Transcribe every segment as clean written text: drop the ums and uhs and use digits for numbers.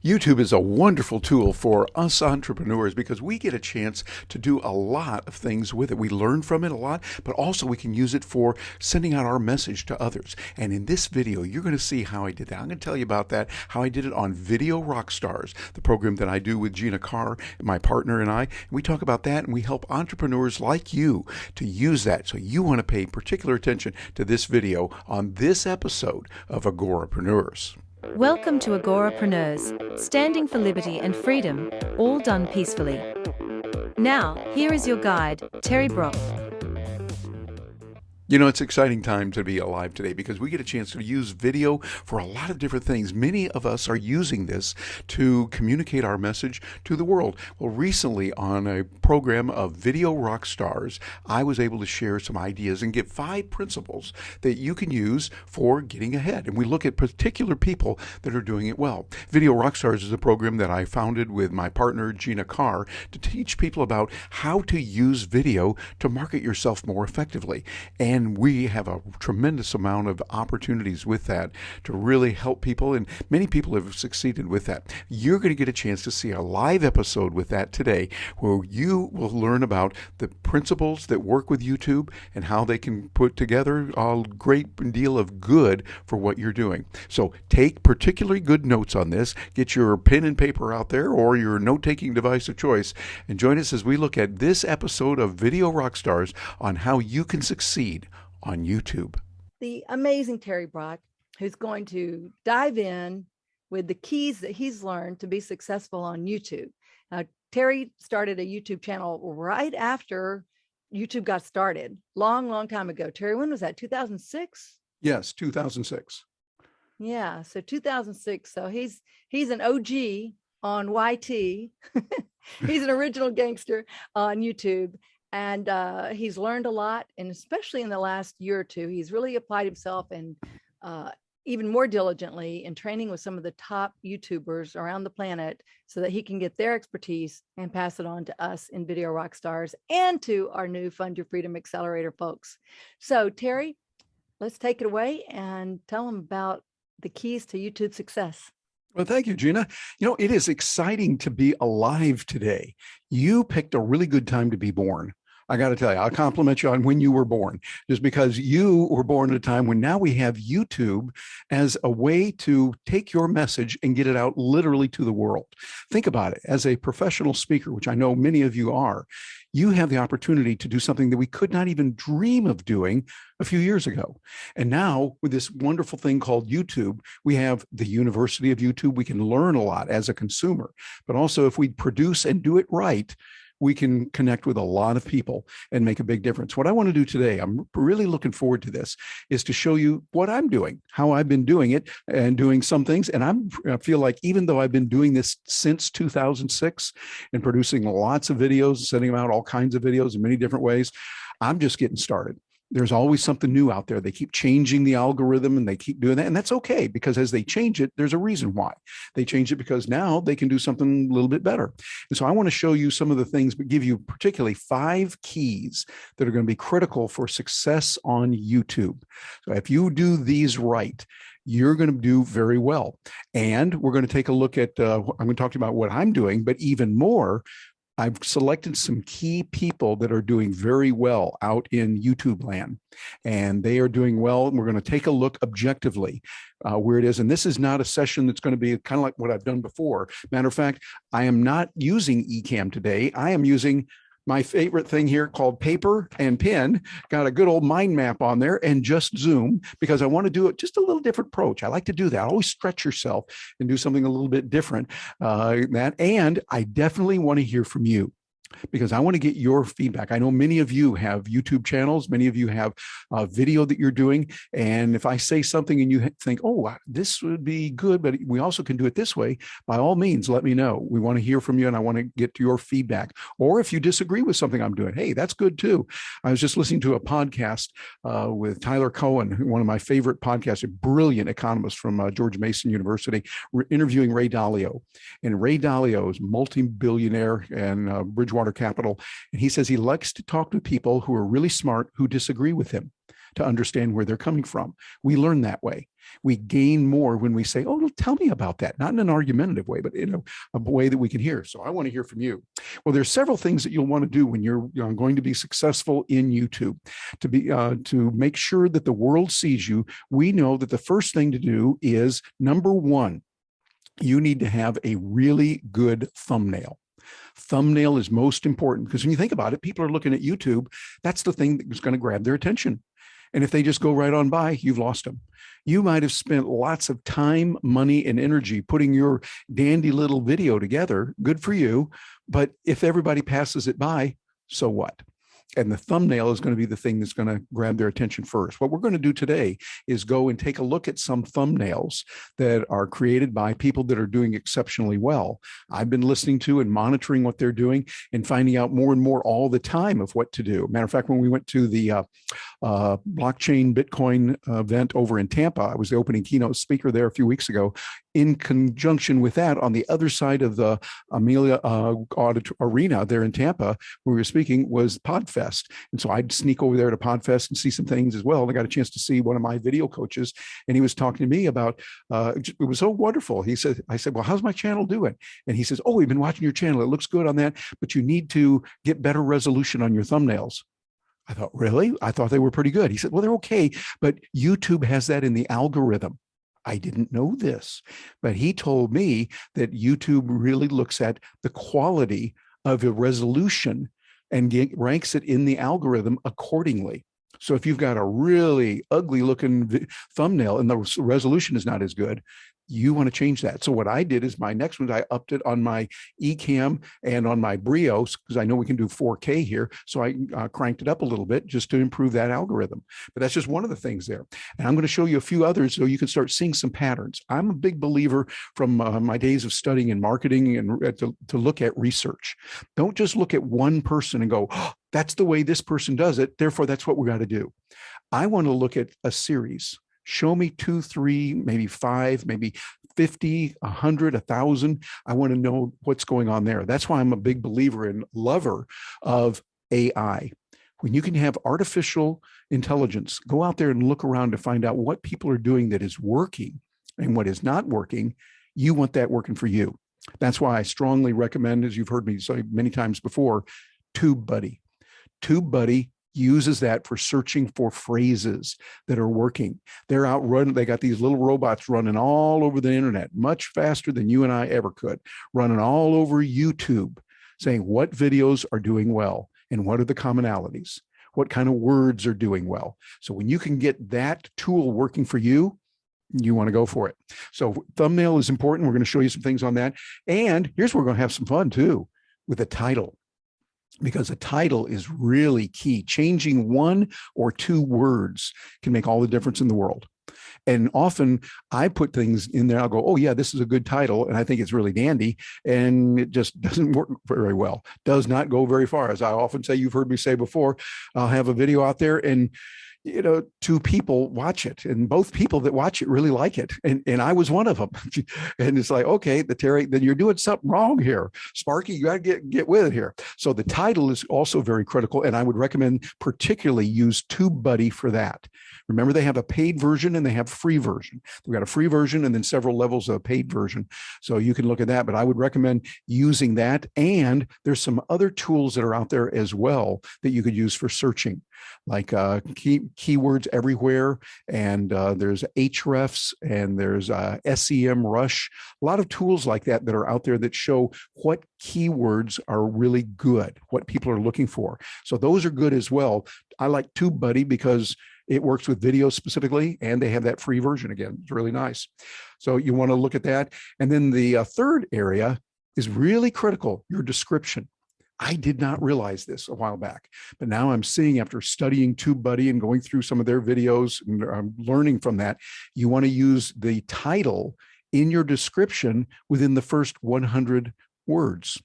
YouTube is a wonderful tool for us entrepreneurs because we get a chance to do a lot of things with it. We learn from it a lot, but also we can use it for sending out our message to others. And in this video, you're going to see how I did that. I'm going to tell you about that, how I did it on Video Rock Stars, the program that I do with Gina Carr, my partner, and I. And we talk about that and we help entrepreneurs like you to use that. So you want to pay particular attention to this video on this episode of Agorapreneurs. Welcome to Agorapreneurs, standing for liberty and freedom, all done peacefully. Now, here is your guide, Terry Brock. You know, it's an exciting time to be alive today because we get a chance to use video for a lot of different things. Many of us are using this to communicate our message to the world. Well, recently on a program of Video Rock Stars, I was able to share some ideas and give 5 principles that you can use for getting ahead. And we look at particular people that are doing it well. Video Rock Stars is a program that I founded with my partner, Gina Carr, to teach people about how to use video to market yourself more effectively. And we have a tremendous amount of opportunities with that to really help people, and many people have succeeded with that. You're going to get a chance to see a live episode with that today, where you will learn about the principles that work with YouTube and how they can put together a great deal of good for what you're doing. So take particularly good notes on this. Get your pen and paper out there or your note-taking device of choice, and join us as we look at this episode of Video Rock Stars on how you can succeed on YouTube. The amazing Terry Brock, who's going to dive in with the keys that he's learned to be successful on YouTube. Terry started a YouTube channel right after YouTube got started, long time ago. Terry, when was that? 2006? Yes, 2006. Yeah, so 2006. So he's an OG on YT. He's an original gangster on YouTube. And he's learned a lot, and especially in the last year or two, he's really applied himself and even more diligently in training with some of the top YouTubers around the planet so that he can get their expertise and pass it on to us in Video Rock Stars and to our new Fund Your Freedom Accelerator folks. So Terry, let's take it away and tell them about the keys to YouTube success. Well, thank you, Gina. You know, it is exciting to be alive today. You picked a really good time to be born. I got to tell you, I'll compliment you on when you were born, just because you were born at a time when now we have YouTube as a way to take your message and get it out literally to the world. Think about it. As a professional speaker, which I know many of you are, you have the opportunity to do something that we could not even dream of doing a few years ago. And now with this wonderful thing called YouTube, we have the University of YouTube. We can learn a lot as a consumer, but also if we produce and do it right, we can connect with a lot of people and make a big difference. What I want to do today, I'm really looking forward to this, is to show you what I'm doing, how I've been doing it and doing some things. And I feel like even though I've been doing this since 2006 and producing lots of videos, sending out all kinds of videos in many different ways, I'm just getting started. There's always something new out there. They keep changing the algorithm and they keep doing that. And that's okay, because as they change it, there's a reason why. They change it because now they can do something a little bit better. And so I want to show you some of the things, but give you particularly 5 keys that are going to be critical for success on YouTube. So if you do these right, you're going to do very well. And we're going to take a look at, I'm going to talk to you about what I'm doing, but even more, I've selected some key people that are doing very well out in YouTube land, and they are doing well. And we're going to take a look objectively where it is. And this is not a session that's going to be kind of like what I've done before. Matter of fact, I am not using Ecamm today. I am using my favorite thing here called paper and pen. Got a good old mind map on there and just Zoom, because I want to do it just a little different approach. I like to do that. Always stretch yourself and do something a little bit different. And I definitely want to hear from you, because I want to get your feedback. I know many of you have YouTube channels. Many of you have video that you're doing. And if I say something and you think, oh, this would be good, but we also can do it this way, by all means, let me know. We want to hear from you, and I want to get your feedback. Or if you disagree with something I'm doing, hey, that's good too. I was just listening to a podcast with Tyler Cohen, one of my favorite podcasts, a brilliant economist from George Mason University, interviewing Ray Dalio. And Ray Dalio is multi-billionaire and Bridgewater Capital. And he says he likes to talk to people who are really smart, who disagree with him. to understand where they're coming from. We learn that way. We gain more when we say, oh, tell me about that, not in an argumentative way, but in a way that we can hear. So I want to hear from you. Well, there's several things that you'll want to do when you're going to be successful in YouTube to make sure that the world sees you. We know that the first thing to do is, number one, you need to have a really good thumbnail. Thumbnail is most important because when you think about it, people are looking at YouTube. That's the thing that's going to grab their attention. And if they just go right on by, you've lost them. You might have spent lots of time, money, and energy putting your dandy little video together. Good for you. But if everybody passes it by, so what? And the thumbnail is going to be the thing that's going to grab their attention first. What we're going to do today is go and take a look at some thumbnails that are created by people that are doing exceptionally well. I've been listening to and monitoring what they're doing and finding out more and more all the time of what to do. Matter of fact, when we went to the blockchain Bitcoin event over in Tampa, I was the opening keynote speaker there a few weeks ago. In conjunction with that, on the other side of the Amelia Arena there in Tampa, where we were speaking, was PodFest. And so I'd sneak over there to PodFest and see some things as well. And I got a chance to see one of my video coaches, and he was talking to me about, it was so wonderful. I said, well, how's my channel doing? And he says, oh, we've been watching your channel. It looks good on that, but you need to get better resolution on your thumbnails. I thought, really? I thought they were pretty good. He said, well, they're okay, but YouTube has that in the algorithm. I didn't know this, but he told me that YouTube really looks at the quality of a resolution and ranks it in the algorithm accordingly. So if you've got a really ugly looking thumbnail and the resolution is not as good, you want to change that. So what I did is my next one, I upped it on my Ecamm and on my Brios, because I know we can do 4K here. So I cranked it up a little bit just to improve that algorithm. But that's just one of the things there. And I'm going to show you a few others so you can start seeing some patterns. I'm a big believer from my days of studying in marketing and to look at research. Don't just look at one person and go, oh, that's the way this person does it, therefore that's what we got to do. I want to look at a series. Show me 2, 3, maybe 5, maybe 50, 100, 1,000. I want to know what's going on there. That's why I'm a big believer and lover of AI. When you can have artificial intelligence, go out there and look around to find out what people are doing that is working and what is not working. You want that working for you. That's why I strongly recommend, as you've heard me say many times before, TubeBuddy. TubeBuddy uses that for searching for phrases that are working. They're out running. They got these little robots running all over the internet, much faster than you and I ever could, running all over YouTube, saying what videos are doing well and what are the commonalities, what kind of words are doing well. So when you can get that tool working for you, you want to go for it. So thumbnail is important. We're going to show you some things on that. And here's where we're going to have some fun too, with a title. Because a title is really key. Changing 1 or 2 words can make all the difference in the world. And often I put things in there, I'll go, oh yeah, this is a good title, and I think it's really dandy, and it just doesn't work very well. Does not go very far. As I often say, you've heard me say before, I'll have a video out there and 2 people watch it, and both people that watch it really like it. And I was one of them. And it's like, okay, Terry, then you're doing something wrong here. Sparky, you got to get with it here. So the title is also very critical. And I would recommend particularly use TubeBuddy for that. Remember, they have a paid version and they have a free version. They've got a free version and then several levels of a paid version. So you can look at that, but I would recommend using that. And there's some other tools that are out there as well that you could use for searching, like keywords everywhere. And there's Ahrefs and there's SEMrush, a lot of tools like that that are out there that show what keywords are really good, what people are looking for. So those are good as well. I like TubeBuddy because it works with video specifically, and they have that free version again. It's really nice. So you want to look at that. And then the third area is really critical, your description. I did not realize this a while back, but now I'm seeing, after studying TubeBuddy and going through some of their videos and I'm learning from that, you want to use the title in your description within the first 100 words.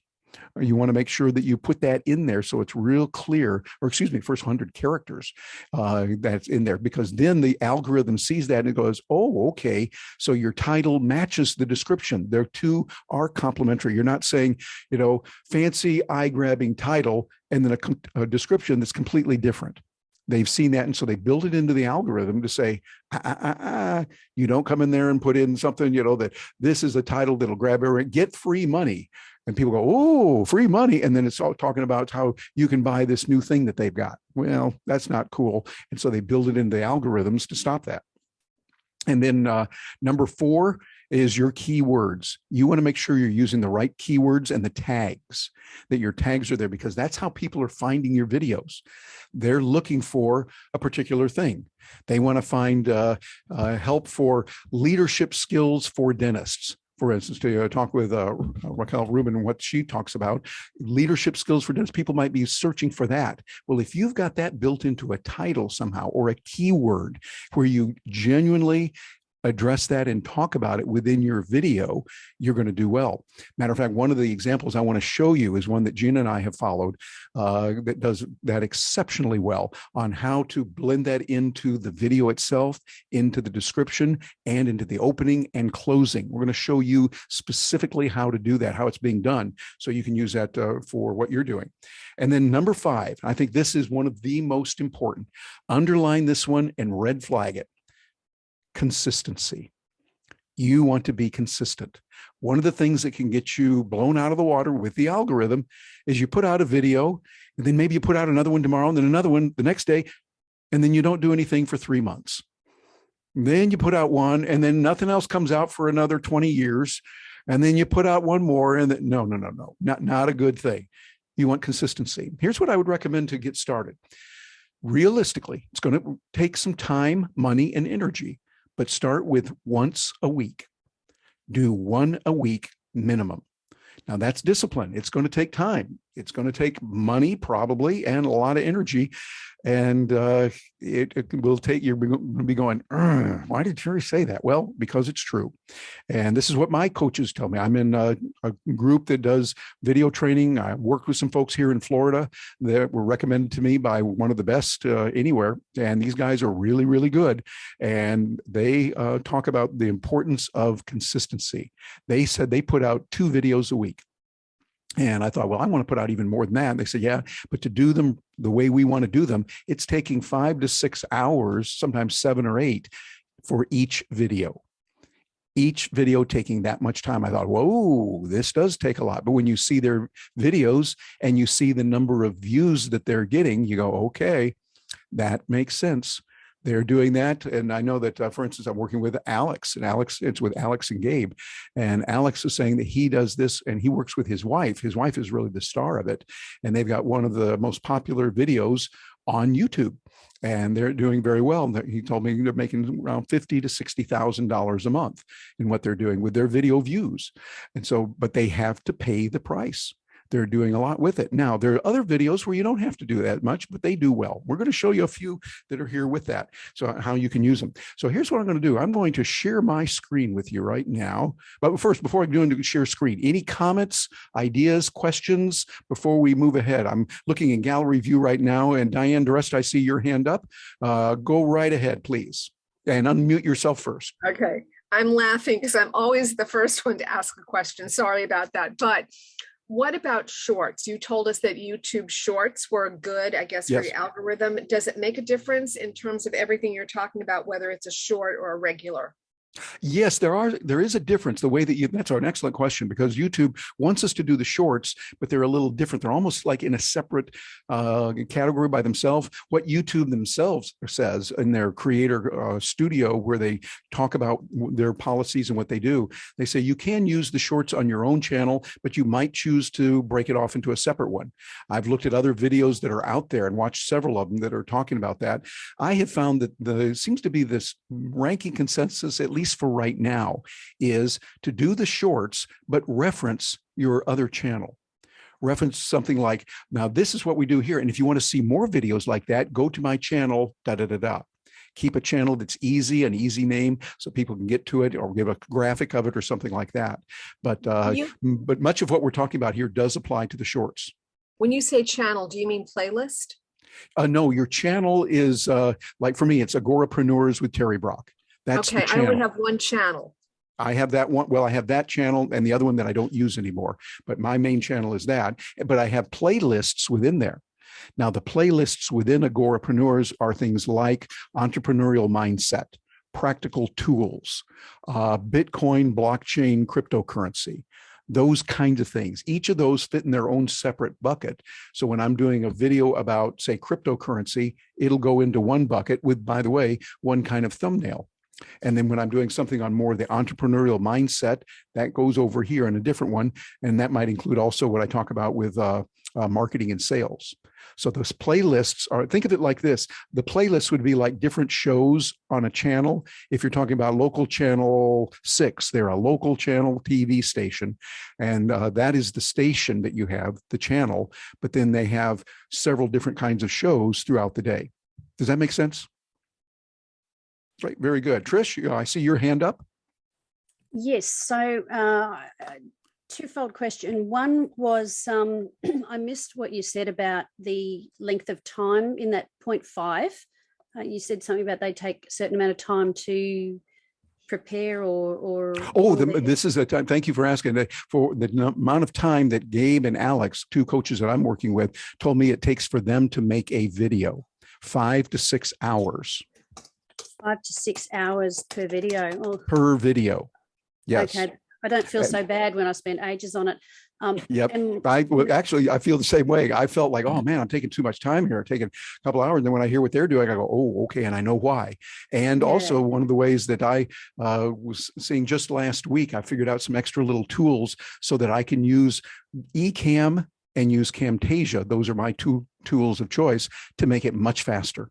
You want to make sure that you put that in there so it's real clear, or excuse me, first 100 characters that's in there, because then the algorithm sees that and it goes, oh, okay, so your title matches the description. Their two are complementary. You're not saying, fancy eye-grabbing title and then a description that's completely different. They've seen that. And so they build it into the algorithm to say, you don't come in there and put in something, that this is a title that'll grab everyone, get free money. And people go, oh, free money. And then it's all talking about how you can buy this new thing that they've got. Well, that's not cool. And so they build it into the algorithms to stop that. And then number 4 is your keywords. You want to make sure you're using the right keywords and the tags, that your tags are there, because that's how people are finding your videos. They're looking for a particular thing. They want to find help for leadership skills for dentists. For instance, to talk with Raquel Rubin, what she talks about, leadership skills for dentists, people might be searching for that. Well, if you've got that built into a title somehow, or a keyword where you genuinely address that and talk about it within your video, you're going to do well. Matter of fact, one of the examples I want to show you is one that Gina and I have followed that does that exceptionally well, on how to blend that into the video itself, into the description, and into the opening and closing. We're going to show you specifically how to do that, how it's being done, so you can use that for what you're doing. And then number 5, I think this is one of the most important. Underline this one and red flag it. Consistency. You want to be consistent. One of the things that can get you blown out of the water with the algorithm is you put out a video, and then maybe you put out another one tomorrow, and then another one the next day, and then you don't do anything for 3 months. And then you put out one, and then nothing else comes out for another 20 years. And then you put out one more, and no, not a good thing. You want consistency. Here's what I would recommend to get started. Realistically, it's going to take some time, money, and energy. But start with once a week. Do 1 a week minimum. Now that's discipline. It's going to take time. It's going to take money probably, and a lot of energy. And it will take, you're going to be going, why did Jerry say that? Well, because it's true. And this is what my coaches tell me. I'm in a group that does video training. I work with some folks here in Florida that were recommended to me by one of the best anywhere. And these guys are really, really good. And they talk about the importance of consistency. They said they put out 2 videos a week. And I thought, well, I want to put out even more than that. And they said, yeah, but to do them the way we want to do them, it's taking 5 to 6 hours, sometimes 7 or 8 for each video. Each video taking that much time. I thought, whoa, this does take a lot. But when you see their videos and you see the number of views that they're getting, you go, okay, that makes sense. They're doing that. And I know that, for instance, I'm working with Alex, and it's with Alex and Gabe. And Alex is saying that he does this, and he works with his wife. His wife is really the star of it. And they've got one of the most popular videos on YouTube, and they're doing very well. He told me they're making around $50,000 to $60,000 a month in what they're doing with their video views. And so, but they have to pay the price. They're doing a lot with it. Now, there are other videos where you don't have to do that much, but they do well. We're going to show you a few that are here with that, so how you can use them. So here's what I'm going to do. I'm going to share my screen with you right now. But first, before I go into share screen, any comments, ideas, questions before we move ahead? I'm looking in gallery view right now, and Diane DeRest, I see your hand up. Go right ahead, please, and unmute yourself first. Okay. I'm laughing because I'm always the first one to ask a question. Sorry about that. But what about shorts? You told us that YouTube shorts were good, I guess, for Yes. your algorithm. Does it make a difference in terms of everything you're talking about, whether it's a short or a regular? Yes, there is a difference. The way that that's an excellent question, because YouTube wants us to do the shorts, but they're a little different. They're almost like in a separate category by themselves. What YouTube themselves says in their creator studio, where they talk about their policies and what they do, they say you can use the shorts on your own channel, but you might choose to break it off into a separate one. I've looked at other videos that are out there and watched several of them that are talking about that. I have found that there seems to be this ranking consensus, at least for right now, is to do the shorts, but reference your other channel. Reference something like, now this is what we do here. And if you want to see more videos like that, go to my channel, Keep a channel that's easy, an easy name, so people can get to it, or give a graphic of it or something like that. But much of what we're talking about here does apply to the shorts. When you say channel, do you mean playlist? No, your channel is like, for me, it's Agorapreneurs with Terry Brock. That's okay. I only have one channel. I have that one. Well, I have that channel and the other one that I don't use anymore, but my main channel is that. But I have playlists within there. Now, the playlists within Agorapreneurs are things like entrepreneurial mindset, practical tools, Bitcoin, blockchain, cryptocurrency, those kinds of things. Each of those fit in their own separate bucket. So when I'm doing a video about, say, cryptocurrency, it'll go into one bucket with, by the way, one kind of thumbnail. And then when I'm doing something on more of the entrepreneurial mindset, that goes over here in a different one. And that might include also what I talk about with marketing and sales. So those playlists are, think of it like this. The playlists would be like different shows on a channel. If you're talking about local channel 6, they're a local channel TV station. And that is the station that you have, the channel. But then they have several different kinds of shows throughout the day. Does that make sense? Right. Very good. Trish, I see your hand up. Yes. So twofold question. One was I missed what you said about the length of time in that 0.5. You said something about they take a certain amount of time to prepare or this is a time. Thank you for asking. For the amount of time that Gabe and Alex, 2 coaches that I'm working with, told me it takes for them to make a video, 5 to 6 hours. 5 to 6 hours per video. Oh. Per video. Yes. Okay. I don't feel so bad when I spend ages on it. Yep. And I feel the same way. I felt like, oh man, I'm taking too much time here. I'm taking a couple hours. And then when I hear what they're doing, I go, oh, okay. And I know why. And also one of the ways that I was seeing just last week, I figured out some extra little tools so that I can use Ecamm and use Camtasia. Those are my 2 tools of choice to make it much faster.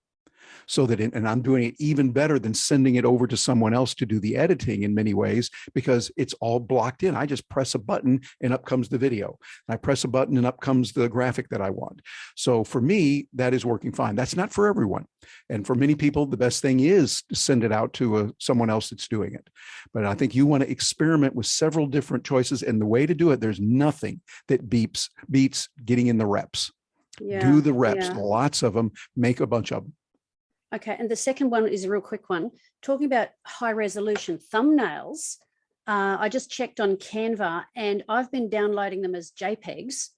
So that, and I'm doing it even better than sending it over to someone else to do the editing in many ways, because it's all blocked in. I just press a button and up comes the video. I press a button and up comes the graphic that I want. So for me, that is working fine. That's not for everyone. And for many people, the best thing is to send it out to someone else that's doing it. But I think you want to experiment with several different choices. And the way to do it, there's nothing that beats getting in the reps. Do the reps, lots of them, make a bunch of them. Okay, and the second one is a real quick one. Talking about high resolution thumbnails, I just checked on Canva and I've been downloading them as JPEGs,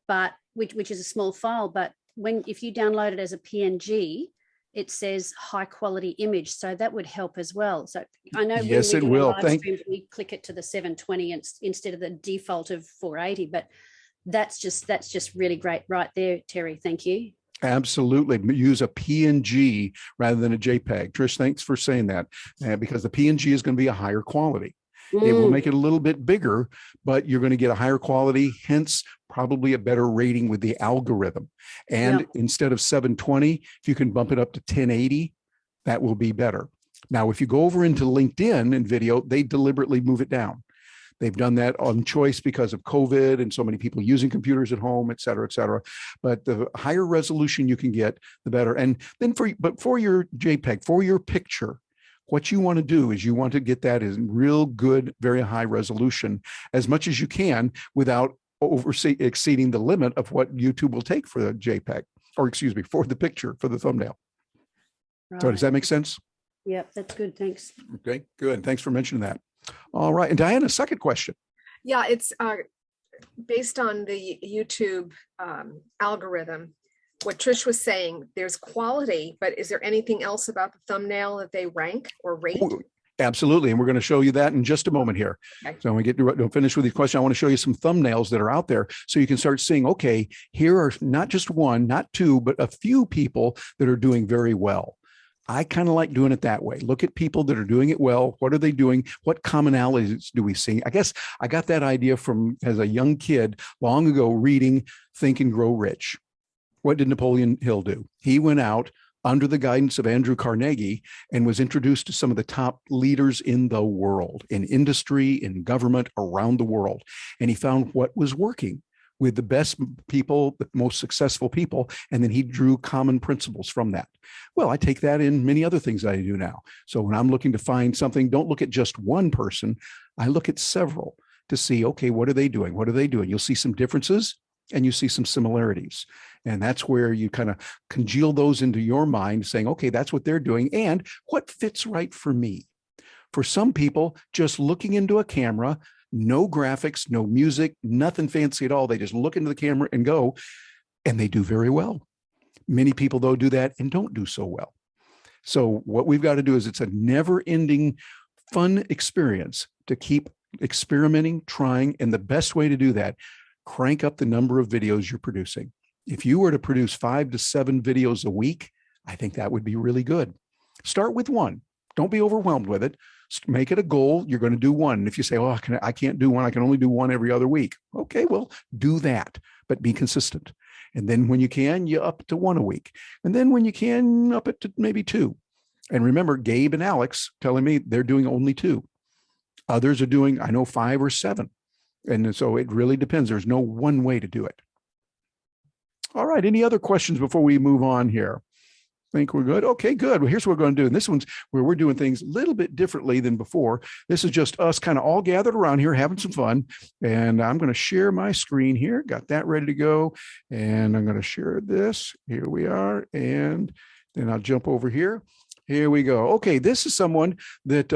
but which is a small file. But if you download it as a PNG, it says high quality image, so that would help as well. So I know yes, it will. We click it to the 720 instead of the default of 480, but that's just really great right there, Terry. Thank you. Absolutely. Use a PNG rather than a JPEG. Trish, thanks for saying that, because the PNG is going to be a higher quality. It will make it a little bit bigger, but you're going to get a higher quality, hence probably a better rating with the algorithm. And instead of 720, if you can bump it up to 1080, that will be better. Now, if you go over into LinkedIn and video, they deliberately move it down. They've done that on choice because of COVID and so many people using computers at home, et cetera, et cetera. But the higher resolution you can get, the better. And then for your JPEG, for your picture, what you want to do is you want to get that in real good, very high resolution as much as you can without exceeding the limit of what YouTube will take for the JPEG, or for the picture, for the thumbnail. Right. So does that make sense? Yep, that's good. Thanks. Okay, good. Thanks for mentioning that. All right. And Diana, second question. Yeah, it's based on the YouTube algorithm. What Trish was saying, there's quality, but is there anything else about the thumbnail that they rank or rate? Oh, absolutely. And we're going to show you that in just a moment here. Okay. So when we get to finish with the question, I want to show you some thumbnails that are out there so you can start seeing, okay, here are not just one, not 2, but a few people that are doing very well. I kind of like doing it that way. Look at people that are doing it well. What are they doing? What commonalities do we see? I guess I got that idea from, as a young kid long ago, reading Think and Grow Rich. What did Napoleon Hill do? He went out under the guidance of Andrew Carnegie and was introduced to some of the top leaders in the world, in industry, in government, around the world. And he found what was working with the best people, the most successful people, and then he drew common principles from that. Well, I take that in many other things that I do now. So when I'm looking to find something, don't look at just one person. I look at several to see, okay, what are they doing? What are they doing? You'll see some differences and you see some similarities. And that's where you kind of congeal those into your mind, saying, okay, that's what they're doing and what fits right for me. For some people, just looking into a camera, no graphics, no music, nothing fancy at all. They just look into the camera and go, and they do very well. Many people, though, do that and don't do so well. So what we've got to do is it's a never-ending fun experience to keep experimenting, trying, and the best way to do that, crank up the number of videos you're producing. If you were to produce 5 to 7 videos a week, I think that would be really good. Start with one. Don't be overwhelmed with it. Make it a goal. You're going to do one. And if you say, oh, I can't do one, I can only do one every other week. Okay, well, do that, but be consistent. And then when you can, you up to 1 a week. And then when you can, up it to maybe 2. And remember, Gabe and Alex telling me they're doing only 2. Others are doing, I know, 5 or 7. And so it really depends. There's no one way to do it. All right. Any other questions before we move on here? Think we're good? Okay, good. Well, here's what we're going to do. And this one's where we're doing things a little bit differently than before. This is just us kind of all gathered around here having some fun. And I'm going to share my screen here. Got that ready to go. And I'm going to share this. Here we are. And then I'll jump over here. Here we go. Okay, this is someone that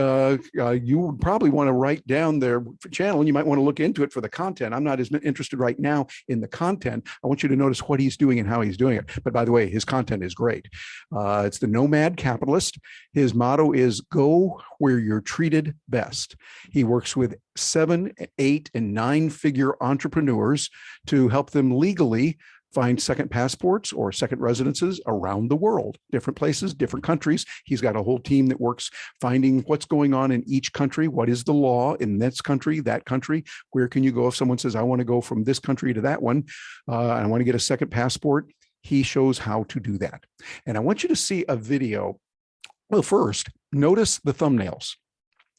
you would probably want to write down their channel, and you might want to look into it for the content. I'm not as interested right now in the content. I want you to notice what he's doing and how he's doing it. But by the way, his content is great. It's the Nomad Capitalist. His motto is go where you're treated best. He works with 7, 8, and 9-figure entrepreneurs to help them legally find second passports or second residences around the world, different places, different countries. He's got a whole team that works finding what's going on in each country. What is the law in this country, that country? Where can you go if someone says, I want to go from this country to that one, I want to get a second passport? He shows how to do that. And I want you to see a video. Well, first, notice the thumbnails.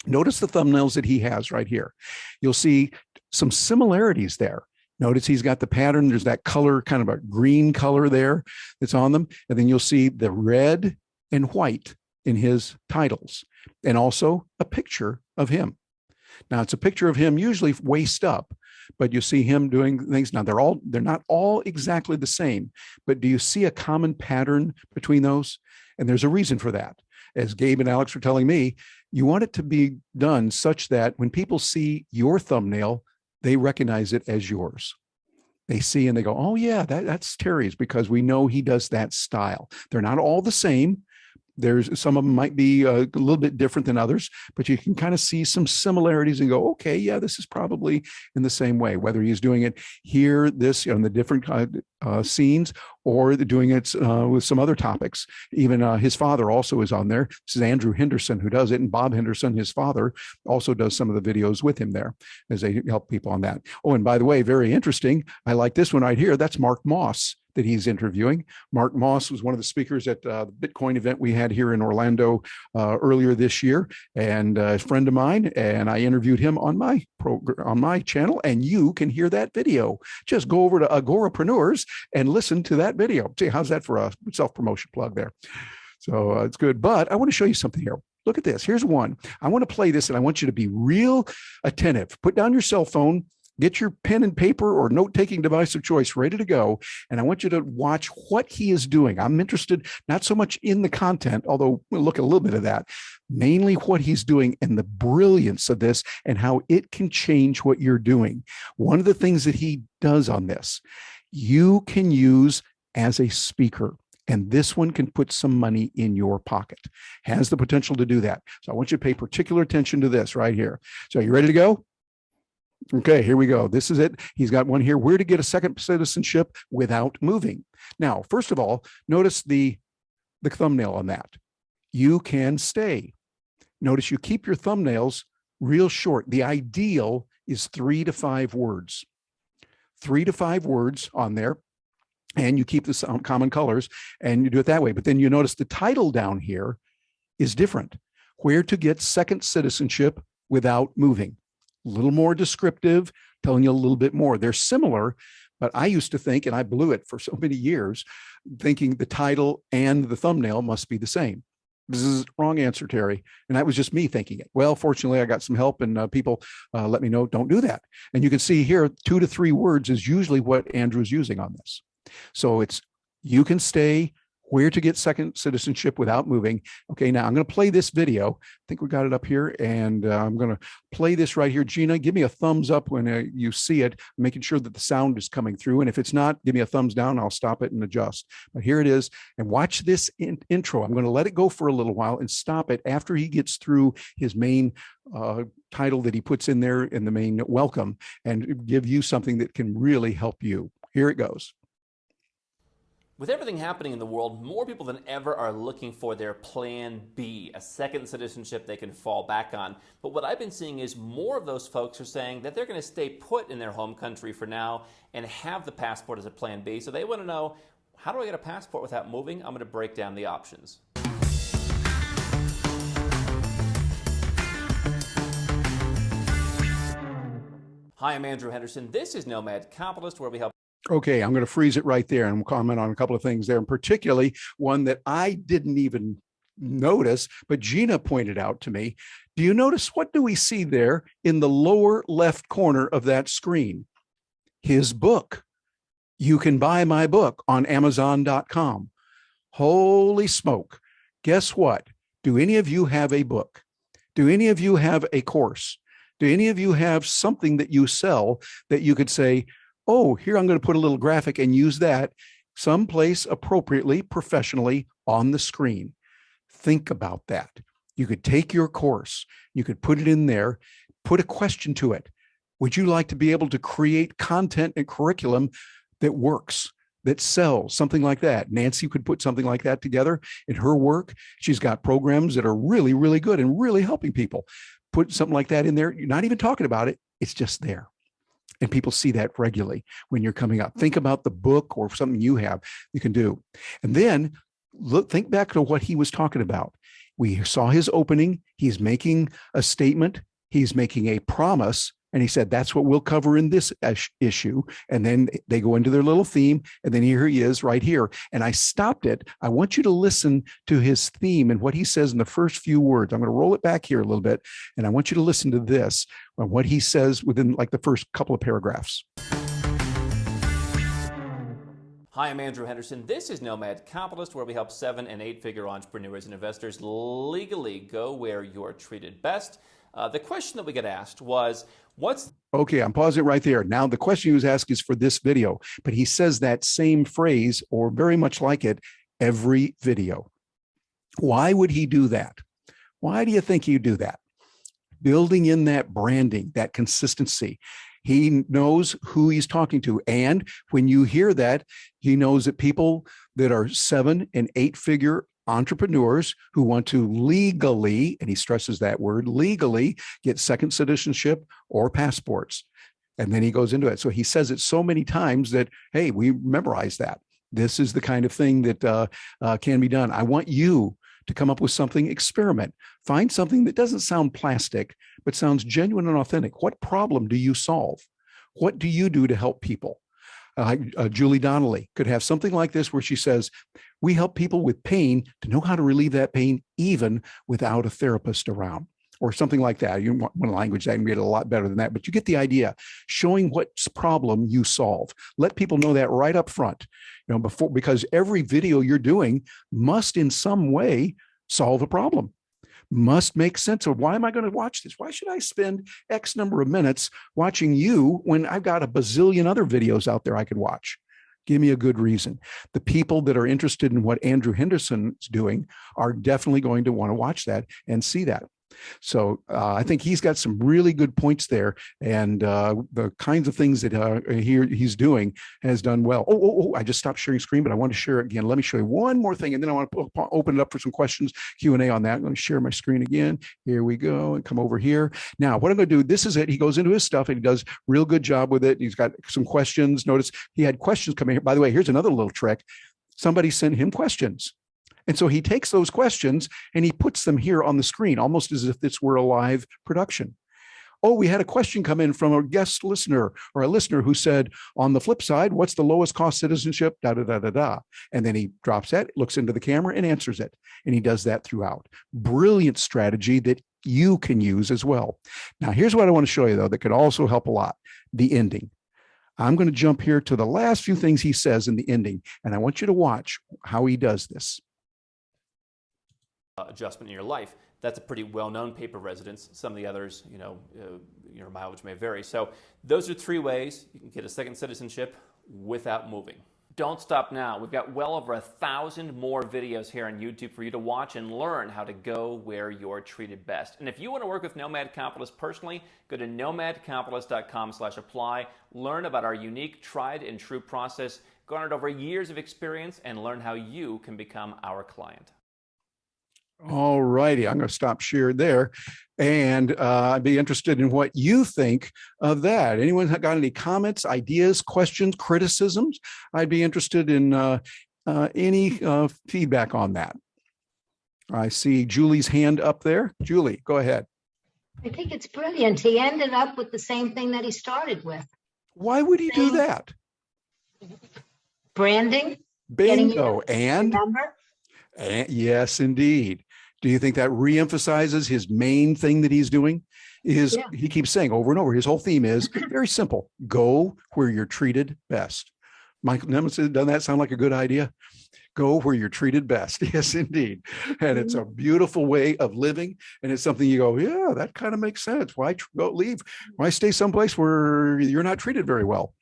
Notice the thumbnails that he has right here. You'll see some similarities there. Notice he's got the pattern. There's that color, kind of a green color there that's on them. And then you'll see the red and white in his titles, and also a picture of him. Now, it's a picture of him usually waist up, but you see him doing things. Now, they're not all exactly the same, but do you see a common pattern between those? And there's a reason for that. As Gabe and Alex were telling me, you want it to be done such that when people see your thumbnail, they recognize it as yours. They see and they go, oh yeah, that's Terry's, because we know he does that style. They're not all the same. There's some of them might be a little bit different than others, but you can kind of see some similarities and go, okay, yeah, this is probably in the same way, whether he's doing it here, this, on the different scenes, or doing it with some other topics. Even his father also is on there. This is Andrew Henderson who does it, and Bob Henderson, his father, also does some of the videos with him there as they help people on that. Oh, and by the way, very interesting, I like this one right here. That's Mark Moss that he's interviewing. Mark Moss was one of the speakers at the Bitcoin event we had here in Orlando earlier this year, and a friend of mine, and I interviewed him on my program, on my channel, and you can hear that video. Just go over to Agorapreneurs and listen to that video. See, how's that for a self-promotion plug there? So it's good. But I want to show you something here. Look at this. Here's one. I want to play this, and I want you to be real attentive. Put down your cell phone, get your pen and paper or note-taking device of choice ready to go, and I want you to watch what he is doing. I'm interested not so much in the content, although we'll look at a little bit of that, mainly what he's doing and the brilliance of this and how it can change what you're doing. One of the things that he does on this, you can use as a speaker. And this one can put some money in your pocket, has the potential to do that. So I want you to pay particular attention to this right here. So are you ready to go? Okay, here we go. This is it. He's got one here, where to get a second citizenship without moving. Now, first of all, notice the thumbnail on that. You can stay. Notice you keep your thumbnails real short. The ideal is 3 to 5 words. 3 to 5 words on there. And you keep the common colors and you do it that way. But then you notice the title down here is different. Where to get second citizenship without moving. A little more descriptive, telling you a little bit more. They're similar, but I used to think, and I blew it for so many years, thinking the title and the thumbnail must be the same. This is wrong answer, Terry. And that was just me thinking it. Well, fortunately, I got some help, and people let me know, don't do that. And you can see here, 2 to 3 words is usually what Andrew's using on this. So it's, you can stay, where to get second citizenship without moving. Okay, now I'm going to play this video. I think we got it up here, and I'm going to play this right here. Gina, give me a thumbs up when you see it, making sure that the sound is coming through. And if it's not, give me a thumbs down. I'll stop it and adjust. But here it is. And watch this intro. I'm going to let it go for a little while and stop it after he gets through his main title that he puts in there in the main welcome, and give you something that can really help you. Here it goes. With everything happening in the world, more people than ever are looking for their plan B, a second citizenship they can fall back on. But what I've been seeing is more of those folks are saying that they're going to stay put in their home country for now and have the passport as a plan B. So they want to know, how do I get a passport without moving? I'm going to break down the options. Hi, I'm Andrew Henderson. This is Nomad Capitalist, where we help. Okay, I'm going to freeze it right there and comment on a couple of things there, and particularly one that I didn't even notice, but Gina pointed out to me. Do you notice, what do we see there in the lower left corner of that screen? His book. You can buy my book on Amazon.com. Holy smoke. Guess what? Do any of you have a book? Do any of you have a course? Do any of you have something that you sell that you could say, oh, here, I'm going to put a little graphic and use that someplace appropriately, professionally on the screen? Think about that. You could take your course, you could put it in there, put a question to it. Would you like to be able to create content and curriculum that works, that sells, something like that? Nancy could put something like that together in her work. She's got programs that are really, really good and really helping people. Put something like that in there. You're not even talking about it. It's just there. And people see that regularly when you're coming up. Think about the book or something you have you can do. And then think back to what he was talking about. We saw his opening. He's making a statement. He's making a promise. And he said, that's what we'll cover in this issue. And then they go into their little theme. And then here he is right here. And I stopped it. I want you to listen to his theme and what he says in the first few words. I'm going to roll it back here a little bit. And I want you to listen to this, what he says within like the first couple of paragraphs. Hi, I'm Andrew Henderson. This is Nomad Capitalist, where we help 7- and 8-figure entrepreneurs and investors legally go where you're treated best. The question that we get asked was, Okay, I'm pausing it right there. Now, the question he was asked is for this video, but he says that same phrase, or very much like it, every video. Why would he do that? Why do you think he'd do that? Building in that branding, that consistency. He knows who he's talking to. And when you hear that, he knows that people that are 7- and 8-figure entrepreneurs who want to legally, and he stresses that word, legally get second citizenship or passports. And then he goes into it. So he says it so many times that, hey, we memorize that. This is the kind of thing that can be done. I want you to come up with something, experiment. Find something that doesn't sound plastic, but sounds genuine and authentic. What problem do you solve? What do you do to help people? Julie Donnelly could have something like this where she says, we help people with pain to know how to relieve that pain even without a therapist around, or something like that. You want one language that can get a lot better than that, but you get the idea. Showing what problem you solve. Let people know that right up front, because every video you're doing must in some way solve a problem. Must make sense of, why am I going to watch this? Why should I spend X number of minutes watching you when I've got a bazillion other videos out there I could watch? Give me a good reason. The people that are interested in what Andrew Henderson is doing are definitely going to want to watch that and see that. So I think he's got some really good points there, and the kinds of things that he's doing has done well. I just stopped sharing screen, but I want to share it again. Let me show you one more thing, and then I want to open it up for some questions, Q&A on that. I'm going to share my screen again. Here we go, and come over here. Now, what I'm going to do, this is it. He goes into his stuff, and he does a real good job with it. He's got some questions. Notice he had questions coming here. By the way, here's another little trick. Somebody sent him questions. And so he takes those questions and he puts them here on the screen, almost as if this were a live production. Oh, we had a question come in from a guest listener or a listener who said, on the flip side, what's the lowest cost citizenship? Da, da, da, da, da. And then he drops that, looks into the camera and answers it. And he does that throughout. Brilliant strategy that you can use as well. Now, here's what I want to show you, though, that could also help a lot. The ending. I'm going to jump here to the last few things he says in the ending, and I want you to watch how he does this. Adjustment in your life. That's a pretty well-known paper residence. Some of the others, your mileage may vary. So those are 3 ways you can get a second citizenship without moving. Don't stop now. We've got well over 1,000 more videos here on YouTube for you to watch and learn how to go where you're treated best. And if you want to work with Nomad Capitalists personally, go to nomadcapitalist.com/apply. Learn about our unique, tried and true process, garnered over years of experience, and learn how you can become our client. All righty, I'm going to stop share there, and I'd be interested in what you think of that. Anyone got any comments, ideas, questions, criticisms? I'd be interested in any feedback on that. I see Julie's hand up there. Julie, go ahead. I think it's brilliant. He ended up with the same thing that he started with. Why would he do that? Branding. Bingo. And remember? Yes, indeed. Do you think that reemphasizes his main thing that he's doing? He keeps saying over and over, his whole theme is very simple. Go where you're treated best. Michael Nemesis, doesn't that sound like a good idea? Go where you're treated best. Yes, indeed. And it's a beautiful way of living. And it's something you go, yeah, that kind of makes sense. Why go leave? Why stay someplace where you're not treated very well?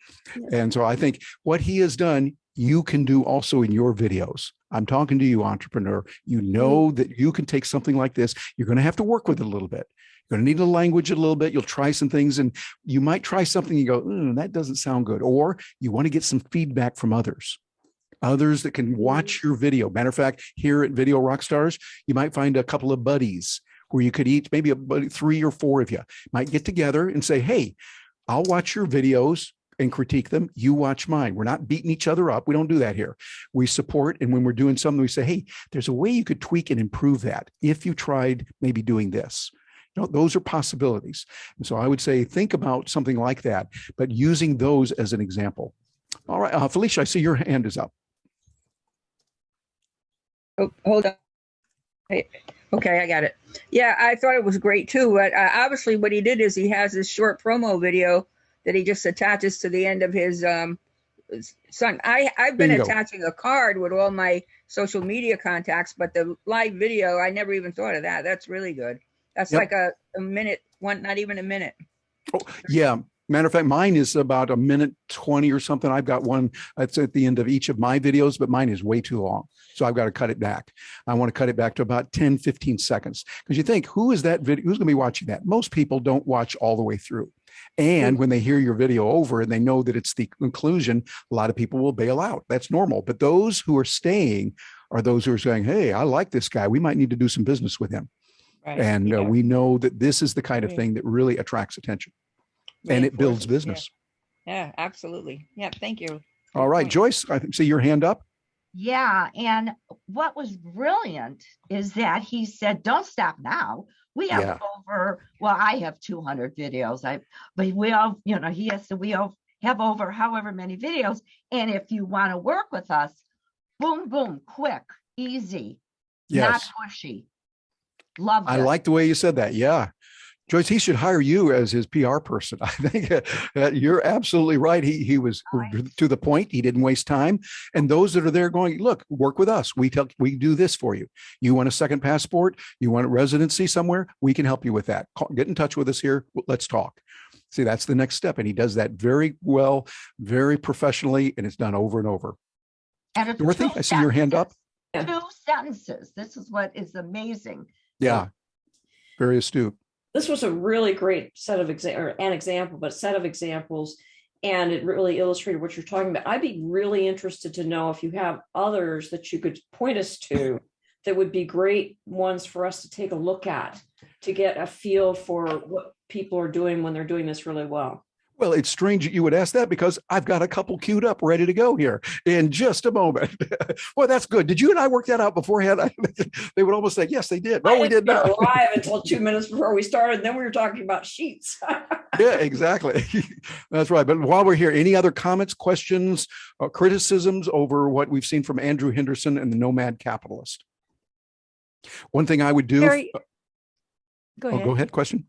And so I think what he has done, you can do also in your videos. I'm talking to you, entrepreneur. You know that you can take something like this. You're going to have to work with it a little bit. You're going to need to language it a little bit. You'll try some things, and you might try something. You go, that doesn't sound good. Or you want to get some feedback from others that can watch your video. Matter of fact, here at Video Rock Stars, you might find a couple of buddies where you could each, maybe 3 or 4 of you might get together and say, hey, I'll watch your videos and critique them. You watch mine. We're not beating each other up. We don't do that here. We support. And when we're doing something, we say, hey, there's a way you could tweak and improve that if you tried maybe doing this. Those are possibilities. And so I would say, think about something like that, but using those as an example. All right, Felicia, I see your hand is up. Oh, hold on. Hey, okay, I got it. Yeah, I thought it was great too. But obviously what he did is he has this short promo video that he just attaches to the end of his son. I've been attaching a card with all my social media contacts, but the live video, I never even thought of that. That's really good. That's like a minute, not even a minute. Oh, yeah. Matter of fact, mine is about 1:20 or something. I've got one that's at the end of each of my videos, but mine is way too long. So I've got to cut it back. I want to cut it back to about 10, 15 seconds. Because you think, who is that video? Who's going to be watching that? Most people don't watch all the way through. And when they hear your video over and they know that it's the conclusion, a lot of people will bail out. That's normal. But those who are staying are those who are saying, hey, I like this guy. We might need to do some business with him. Right. And we know that this is the kind of thing that really attracts attention. And it builds business. Yeah, absolutely. Yeah, thank you. All right, Joyce, I see your hand up. Yeah, and what was brilliant is that he said, don't stop now. We have I have 200 videos. But we all, he has to, we all have over however many videos. And if you want to work with us, boom, boom, quick, easy, not pushy. Love that. I like the way you said that. Yeah. Joyce, he should hire you as his PR person. I think you're absolutely right. He was to the point. He didn't waste time. And those that are there going, look, work with us. We do this for you. You want a second passport? You want a residency somewhere? We can help you with that. Get in touch with us here. Let's talk. See, that's the next step. And he does that very well, very professionally, and it's done over and over. And Dorothy, I see your hand up. 2 sentences. This is what is amazing. Yeah, very astute. This was a really great set of set of examples, and it really illustrated what you're talking about. I'd be really interested to know if you have others that you could point us to that would be great ones for us to take a look at to get a feel for what people are doing when they're doing this really well. Well, it's strange that you would ask that because I've got a couple queued up ready to go here in just a moment. Well, that's good. Did you and I work that out beforehand? They would almost say, yes, they did. No, we did not. Live until 2 minutes before we started. And then we were talking about sheets. Yeah, exactly. That's right. But while we're here, any other comments, questions, criticisms over what we've seen from Andrew Henderson and the Nomad Capitalist? One thing I would do. Go ahead. Go ahead. Question.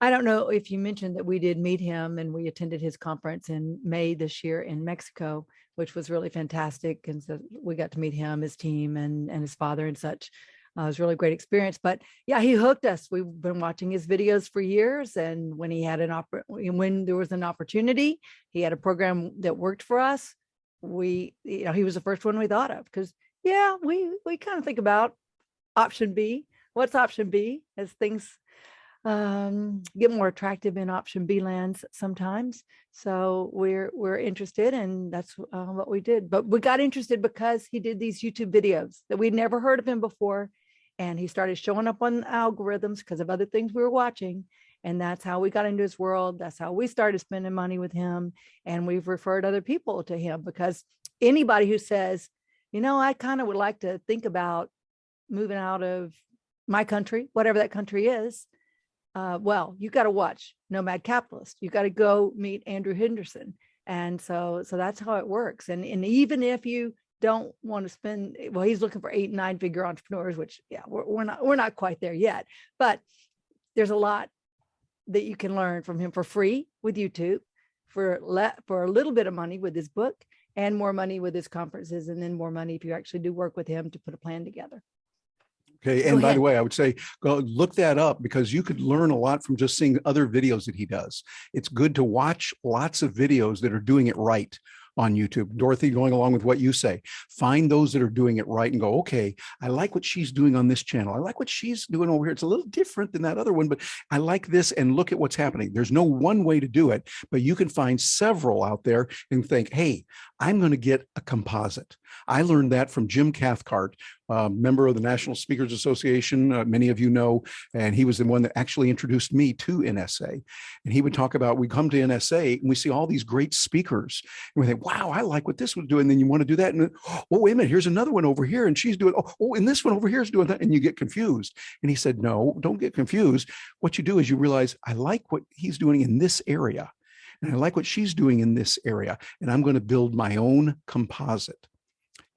I don't know if you mentioned that we did meet him and we attended his conference in May this year in Mexico, which was really fantastic. And so we got to meet him, his team, and his father and such. It was a really great experience. But yeah, he hooked us. We've been watching his videos for years. And when he had when there was an opportunity, he had a program that worked for us. He was the first one we thought of, because yeah, we kind of think about option B. What's option B as things get more attractive in option B lands sometimes. So we're interested, and that's what we did. But we got interested because he did these YouTube videos that we'd never heard of him before. And he started showing up on algorithms because of other things we were watching. And that's how we got into his world. That's how we started spending money with him. And we've referred other people to him, because anybody who says, I kind of would like to think about moving out of my country, whatever that country is, well, you got to watch Nomad Capitalist. You got to go meet Andrew Henderson. And so that's how it works. And even if you don't want to spend, well, he's looking for 8 and 9 figure entrepreneurs, which we're not quite there yet, but there's a lot that you can learn from him for free with YouTube, for a little bit of money with his book, and more money with his conferences, and then more money if you actually do work with him to put a plan together. Okay. And by the way, I would say, go look that up, because you could learn a lot from just seeing other videos that he does. It's good to watch lots of videos that are doing it right on YouTube. Dorothy, going along with what you say, find those that are doing it right and go, okay, I like what she's doing on this channel. I like what she's doing over here. It's a little different than that other one, but I like this, and look at what's happening. There's no one way to do it, but you can find several out there and think, hey, I'm going to get a composite. I learned that from Jim Cathcart, member of the National Speakers Association. Many of you know, and he was the one that actually introduced me to NSA. And he would talk about, we come to NSA and we see all these great speakers, and we think, wow, I like what this was doing. And then you want to do that. And oh, wait a minute, here's another one over here, and she's doing, oh, and this one over here is doing that. And you get confused. And he said, no, don't get confused. What you do is you realize, I like what he's doing in this area, and I like what she's doing in this area. And I'm going to build my own composite,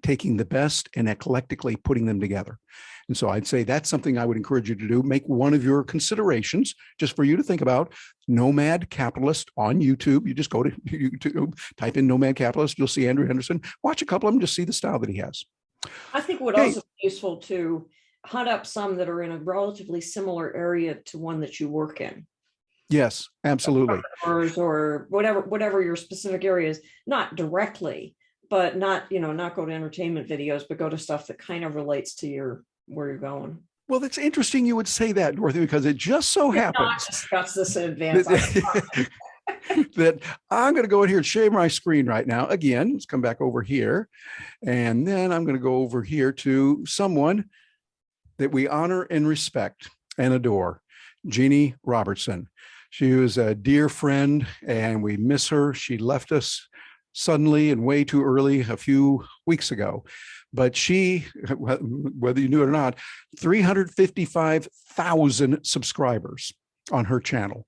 taking the best and eclectically putting them together. And so I'd say that's something I would encourage you to do. Make one of your considerations, just for you to think about, Nomad Capitalist on YouTube. You just go to YouTube, type in Nomad Capitalist. You'll see Andrew Henderson. Watch a couple of them, just see the style that he has. I think it would also be useful to hunt up some that are in a relatively similar area to one that you work in. Yes, absolutely. Or whatever your specific area is, not directly, but not go to entertainment videos, but go to stuff that kind of relates to where you're going. Well, that's interesting you would say that, Dorothy, because it just so happens. Not discuss this in advance. That I'm going to go in here and share my screen right now. Again, let's come back over here. And then I'm going to go over here to someone that we honor and respect and adore, Jeannie Robertson. She was a dear friend, and we miss her. She left us suddenly and way too early a few weeks ago. But she, whether you knew it or not, 355,000 subscribers on her channel.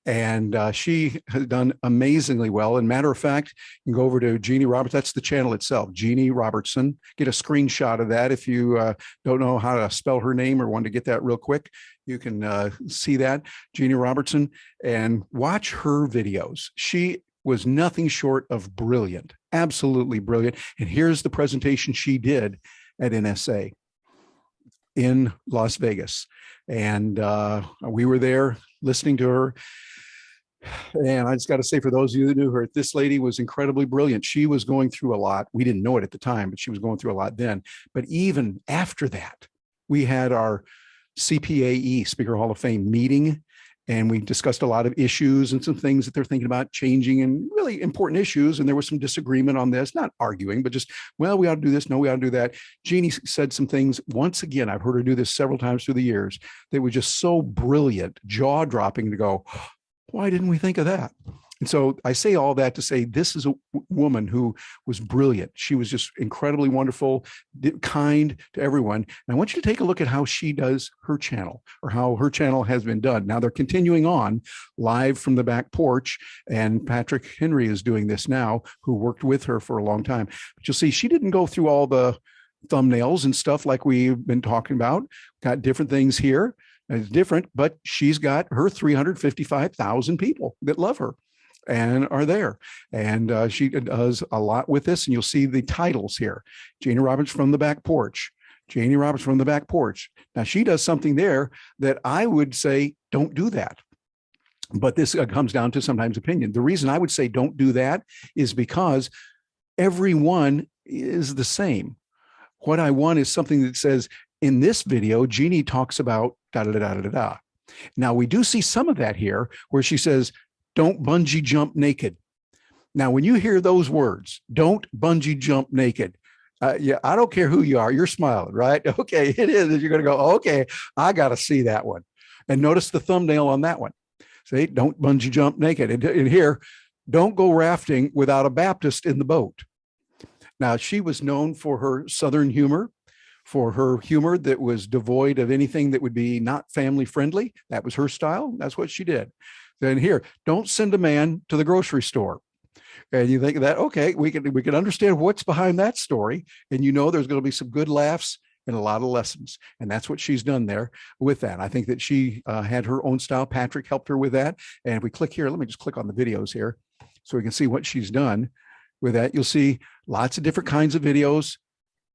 And she has done amazingly well. And matter of fact, you can go over to Jeannie Robertson. That's the channel itself, Jeannie Robertson. Get a screenshot of that. If you don't know how to spell her name or want to get that real quick, you can see that, Jeannie Robertson, and watch her videos. She was nothing short of brilliant, absolutely brilliant. And here's the presentation she did at NSA in Las Vegas. And we were there listening to her. And I just got to say, for those of you that knew her, this lady was incredibly brilliant. She was going through a lot. We didn't know it at the time, but she was going through a lot then. But even after that, we had our CPAE, Speaker Hall of Fame meeting, and we discussed a lot of issues and some things that they're thinking about changing, and really important issues. And there was some disagreement on this, not arguing, but just, well, we ought to do this. No, we ought to do that. Jeannie said some things. Once again, I've heard her do this several times through the years. They were just so brilliant, jaw dropping, to go, why didn't we think of that? And so I say all that to say, this is a woman who was brilliant. She was just incredibly wonderful, kind to everyone. And I want you to take a look at how she does her channel, or how her channel has been done. Now they're continuing on live from the back porch, and Patrick Henry is doing this now, who worked with her for a long time. But you'll see she didn't go through all the thumbnails and stuff like we've been talking about. Got different things here. It's different, but she's got her 355,000 people that love her and are there. And she does a lot with this. And you'll see the titles here. Jeannie Robertson from the back porch. Jeannie Robertson from the back porch. Now, she does something there that I would say, don't do that. But this comes down to sometimes opinion. The reason I would say don't do that is because everyone is the same. What I want is something that says, in this video, Jeannie talks about da da da da da da. Now, we do see some of that here where she says, don't bungee jump naked. Now, when you hear those words, don't bungee jump naked. Yeah, I don't care who you are. You're smiling, right? Okay, it is. You're going to go, okay, I got to see that one. And notice the thumbnail on that one. Say, don't bungee jump naked. And here, don't go rafting without a Baptist in the boat. Now, she was known for her Southern humor, for her humor that was devoid of anything that would be not family friendly. That was her style. That's what she did. Then here, don't send a man to the grocery store. And you think that, okay, we can understand what's behind that story. And you know there's going to be some good laughs and a lot of lessons. And that's what she's done there with that. I think that she had her own style. Patrick helped her with that. And if we click here, let me just click on the videos here so we can see what she's done with that. You'll see lots of different kinds of videos,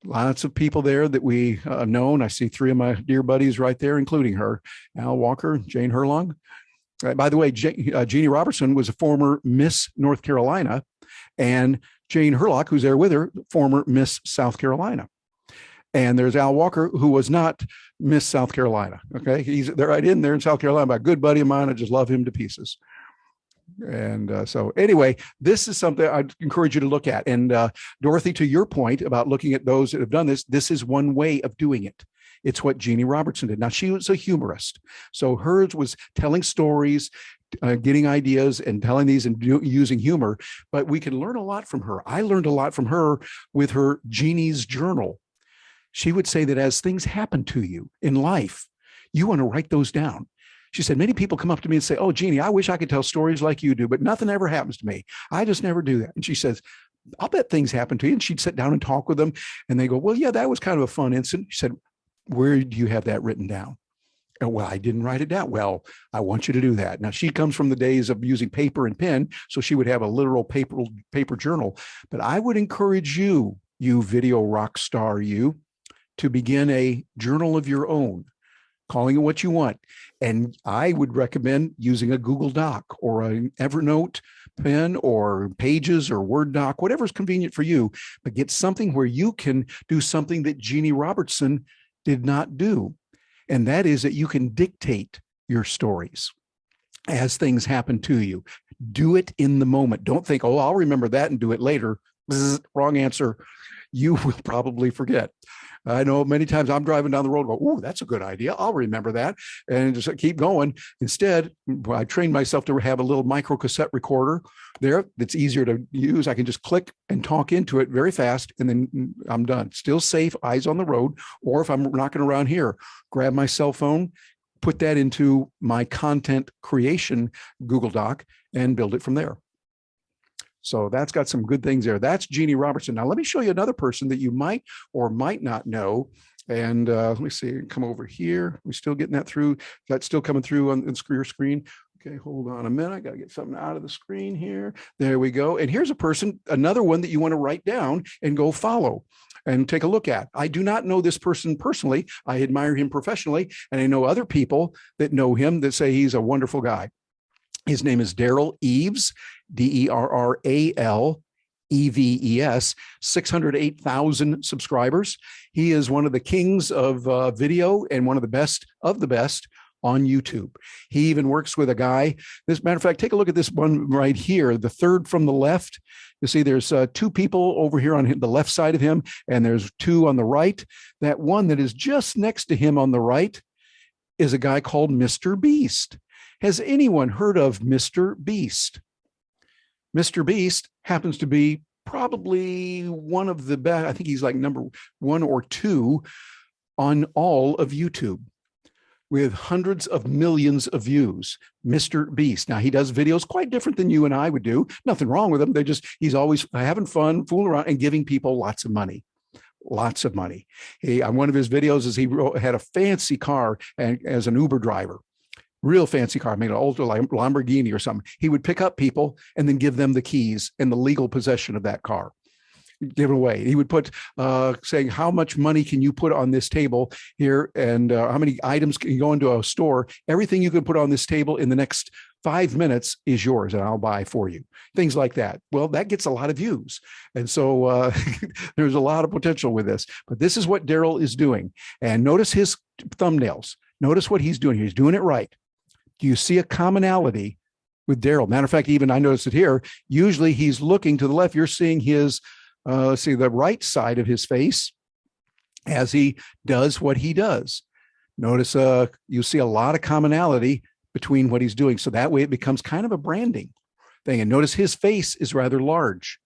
lots of people there that we have known. I see 3 of my dear buddies right there, including her, Al Walker, Jane Herlong. By the way, Jeannie Robertson was a former Miss North Carolina, and Jane Herlock, who's there with her, former Miss South Carolina. And there's Al Walker, who was not Miss South Carolina. Okay, he's there right in there in South Carolina, by a good buddy of mine. I just love him to pieces. And so anyway, this is something I'd encourage you to look at. And Dorothy, to your point about looking at those that have done this, this is one way of doing it. It's what Jeannie Robertson did. Now, she was a humorist. So hers was telling stories, getting ideas and telling these and using humor. But we can learn a lot from her. I learned a lot from her with her Jeannie's Journal. She would say that as things happen to you in life, you want to write those down. She said, many people come up to me and say, oh, Jeannie, I wish I could tell stories like you do, but nothing ever happens to me. I just never do that. And she says, I'll bet things happen to you. And she'd sit down and talk with them. And they go, well, yeah, that was kind of a fun incident. She said, where do you have that written down? Oh, well, I didn't write it down. Well, I want you to do that. Now, she comes from the days of using paper and pen, so she would have a literal paper journal. But I would encourage you, you video rock star, you, to begin a journal of your own, calling it what you want. And I would recommend using a Google Doc or an Evernote pen or Pages or Word doc, whatever's convenient for you, but get something where you can do something that Jeannie Robertson did not do. And that is that you can dictate your stories as things happen to you. Do it in the moment. Don't think, oh, I'll remember that and do it later. Bzz, wrong answer. You will probably forget. I know many times I'm driving down the road, go, oh, that's a good idea. I'll remember that, and just keep going. Instead, I trained myself to have a little micro cassette recorder there that's easier to use. I can just click and talk into it very fast, and then I'm done. Still safe, eyes on the road. Or if I'm knocking around here, grab my cell phone, put that into my content creation Google Doc, and build it from there. So that's got some good things there. That's Jeannie Robertson. Now, let me show you another person that you might or might not know. And let me see, come over here. We're still getting that through. That's still coming through on your screen. Okay, hold on a minute. I got to get something out of the screen here. There we go. And here's a person, another one that you want to write down and go follow and take a look at. I do not know this person personally. I admire him professionally. And I know other people that know him that say he's a wonderful guy. His name is Darryl Eves, DERRALEVES, 608,000 subscribers. He is one of the kings of video and one of the best on YouTube. He even works with a guy. As a matter of fact, take a look at this one right here, the third from the left. You see there's 2 people over here on the left side of him, and there's 2 on the right. That one that is just next to him on the right is a guy called Mr. Beast. Has anyone heard of Mr. Beast? Mr. Beast happens to be probably one of the best. I think he's like number 1 or 2 on all of YouTube with hundreds of millions of views. Mr. Beast. Now, he does videos quite different than you and I would do. Nothing wrong with him. He's always having fun, fooling around and giving people lots of money. lots of money. On one of his videos is he had a fancy car and as an Uber driver, real fancy car, maybe an old Lamborghini or something. He would pick up people and then give them the keys and the legal possession of that car. Give it away. He would put saying, how much money can you put on this table here? And how many items can you go into a store? Everything you can put on this table in the next 5 minutes is yours and I'll buy for you. Things like that. Well, that gets a lot of views. And so there's a lot of potential with this. But this is what Darryl is doing. And notice his thumbnails. Notice what he's doing. He's doing it right. Do you see a commonality with Darryl? Matter of fact, even I noticed it here. Usually he's looking to the left. You're seeing his see the right side of his face as he does what he does. Notice you see a lot of commonality between what he's doing. So that way it becomes kind of a branding thing. And notice his face is rather large.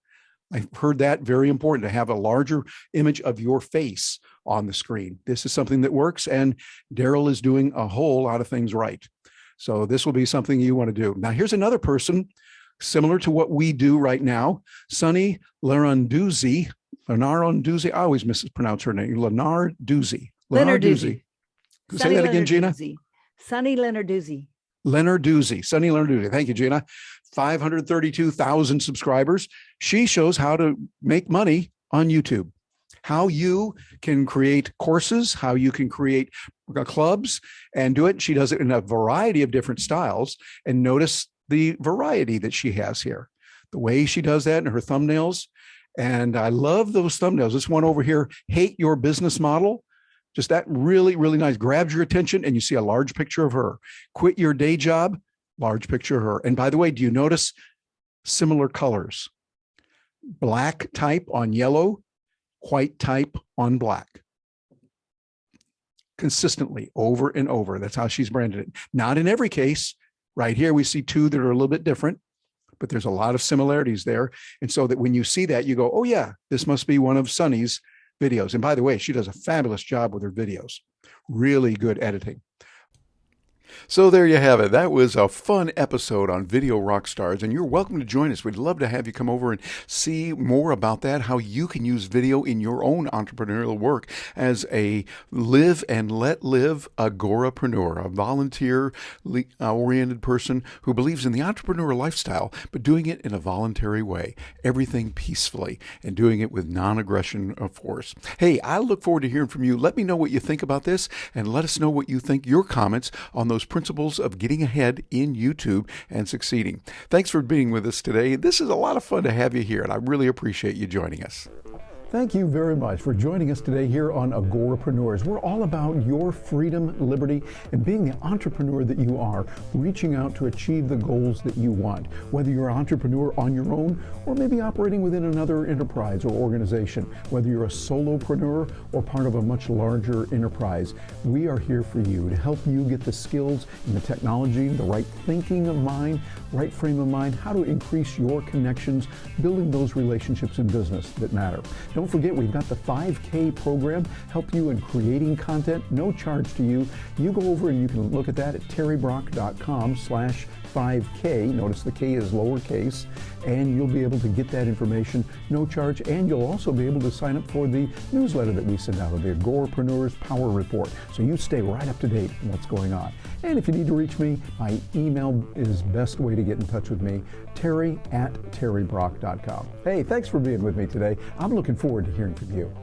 I've heard that very important, to have a larger image of your face on the screen. This is something that works, and Darryl is doing a whole lot of things right. So this will be something you want to do. Now, here's another person similar to what we do right now, Sunny Lenarduzzi. I always mispronounce her name. Lenarduzzi. Say that again, Gina. Sunny Lenarduzzi. Sunny Lenarduzzi. Thank you, Gina. 532,000 subscribers. She shows how to make money on YouTube, how you can create courses, how you can create clubs and do it. She does it in a variety of different styles. And notice the variety that she has here, the way she does that in her thumbnails. And I love those thumbnails. This one over here, hate your business model. Just that really, really nice. Grabs your attention and you see a large picture of her. Quit your day job, large picture of her. And by the way, do you notice similar colors? Black type on yellow, white type on black. Consistently over and over. That's how she's branded it. Not in every case. Right here, we see two that are a little bit different, but there's a lot of similarities there. And so that when you see that, you go, oh yeah, this must be one of Sunny's videos. And by the way, she does a fabulous job with her videos. Really good editing. So there you have it. That was a fun episode on Video Rock Stars, and you're welcome to join us. We'd love to have you come over and see more about that, how you can use video in your own entrepreneurial work as a live and let live agorapreneur, a volunteer-oriented person who believes in the entrepreneur lifestyle, but doing it in a voluntary way, everything peacefully, and doing it with non-aggression of force. Hey, I look forward to hearing from you. Let me know what you think about this, and let us know what you think, your comments on those principles of getting ahead in YouTube and succeeding. Thanks for being with us today. This is a lot of fun to have you here, and I really appreciate you joining us. Thank you very much for joining us today here on Agorapreneurs. We're all about your freedom, liberty, and being the entrepreneur that you are, reaching out to achieve the goals that you want, whether you're an entrepreneur on your own or maybe operating within another enterprise or organization, whether you're a solopreneur or part of a much larger enterprise. We are here for you to help you get the skills and the technology, the right thinking of mind, right frame of mind, how to increase your connections, building those relationships in business that matter. Don't forget, we've got the 5K program, help you in creating content, no charge to you. You go over and you can look at that at terrybrock.com/5K. Notice the K is lowercase, and you'll be able to get that information, no charge, and you'll also be able to sign up for the newsletter that we send out, the Agorapreneurs Power Report, so you stay right up to date on what's going on. And if you need to reach me, my email is best way to get in touch with me, terry@terrybrock.com. Hey, thanks for being with me today. I'm looking forward to hearing from you.